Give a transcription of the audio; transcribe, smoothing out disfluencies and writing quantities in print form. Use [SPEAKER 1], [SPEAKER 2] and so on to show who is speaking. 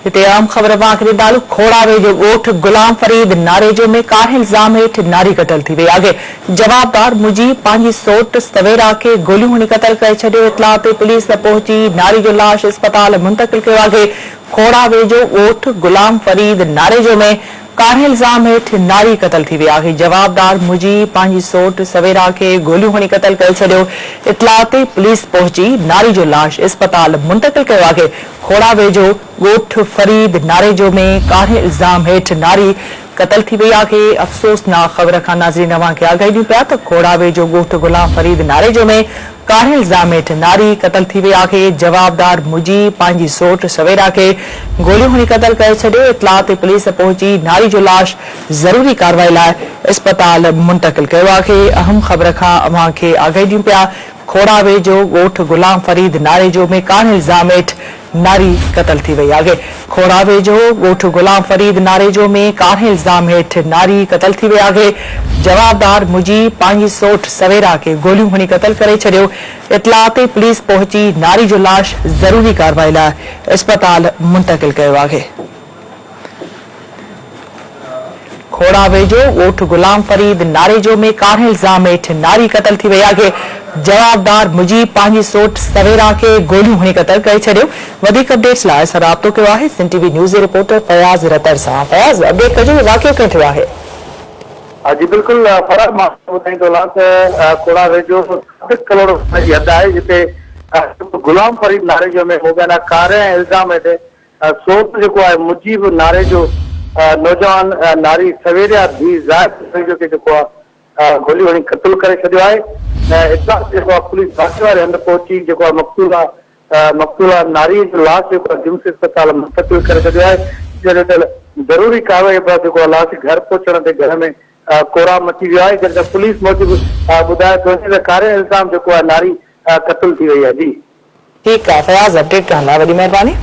[SPEAKER 1] हिते आम ख़बर पाकिरी दालू खोड़ावे जो ॻोठ गुलाम फरीद नारेजो में काहे इल्ज़ाम हेठ नारी कतल थी वई आहे। जवाबदार मुजीब पंहिंजी सोट सवेरा खे गोलियूं हणी कतल करे छॾियो। इतला ते पुलिस पहुची नारी जो लाश अस्पताल मुंतकिल कयो आहे। खोड़ावे जो ॻोठ गुलाम फरीद नारेजो में काहे इल्ज़ाम हेठ नारी कतल थी वई आहे। जवाबदार मुजीब पंहिंजी सोट सवेरा खे गोलियूं हणी कतल करे छॾियो। इतला ते पुलिस पहुची नारी जो लाश अस्पताल मुंतकिल कयो आहे। खोड़ावे जो ॻोठ फरीद नारेजो में काहे इल्ज़ाम हेठ नारी कतल थी वई आहे। अफ़सोसनाक ख़बर खां नाज़रीन अव्हांखे आगाही ॾियूं पिया त खोड़ावे जो ॻोठ गुलाम फरीद नारेजो में काहे इल्ज़ाम हेठ नारी कतल थी वई आहे। जवाबदार मुजीब पंहिंजी सोट सवेरा खे गोलियूं हणी कतल करे छॾियो। इतला ते पुलिस पहुची नारी जो लाश ज़रूरी कार्रवाई लाइ अस्पताल मुंतकिल कयो आहे। अहम ख़बर खां अव्हांखे आगाही ॾियूं पिया। खोड़ावे जो ॻोठ गुलाम फरीद नारेजो में काहे इल्ज़ाम हेठ नारी कतल थी वई आहे। खोड़ावे जो ॻोठ गुलाम फरीद नारेजो में काहे इल्ज़ाम हेठ नारी कतल थी वई आहे। जवाबदार मुजीब पंहिंजी सोट सवेरा खे गोलियूं हणी कतल करे छॾियो। इतला ते पुलिस पहुची नारी जो लाश ज़रूरी कार्रवाई लाइ अस्पताल मुंतकिल कयो आहे। खोड़ावे जो ॻोठ गुलाम फरीद नारेजो में काहे इल्ज़ाम हेठ नारी कतल थी वई आहे। जवाबदार मुजीब पंहिंजी सोट सवेरा खे गोलियूं हणी कतल करे छॾियो। वधीक अपडेट्स लाइ असां राब्तो कयो आहे सिंध टीवी न्यूज़ जे रिपोर्टर फयाज़ रतर सां। फयाज़, अपडेट कजो, वाक़ियो कीअं थियो आहे?
[SPEAKER 2] जी बिल्कुल फराज़, मां ॿुधाईंदो हलां त खोड़ावे जो 7 करोड़ जी हद आहे जिते गुलाम फरीद नारेजो में मुबैना कार ऐं इल्ज़ाम हेठि सोट जेको आहे मुजीब नारेजो नौजवान नारी सवेरा धी ज़ाहिर खे जेको आहे गोलियूं हणी क़तल करे छॾियो आहे। इतला जेको आहे पुलिस वाक़े वारे हंधि पहुची जेको आहे मक़तूला नारी जो लाश जेको आहे जिम्स अस्पताल मुंतकिल करे छॾियो आहे। जॾहिं ज़रूरी कार्रवाई जेको आहे लाश घर पहुचण ते घर में कोरा मची वियो आहे। जॾहिं पुलिस मूजिबि ॿुधाए थो वञे त कारे इल्ज़ाम जेको आहे नारी क़तल थी वई आहे। जी
[SPEAKER 1] ठीकु आहे फयाज़, अपडेट करण लाइ वॾी महिरबानी।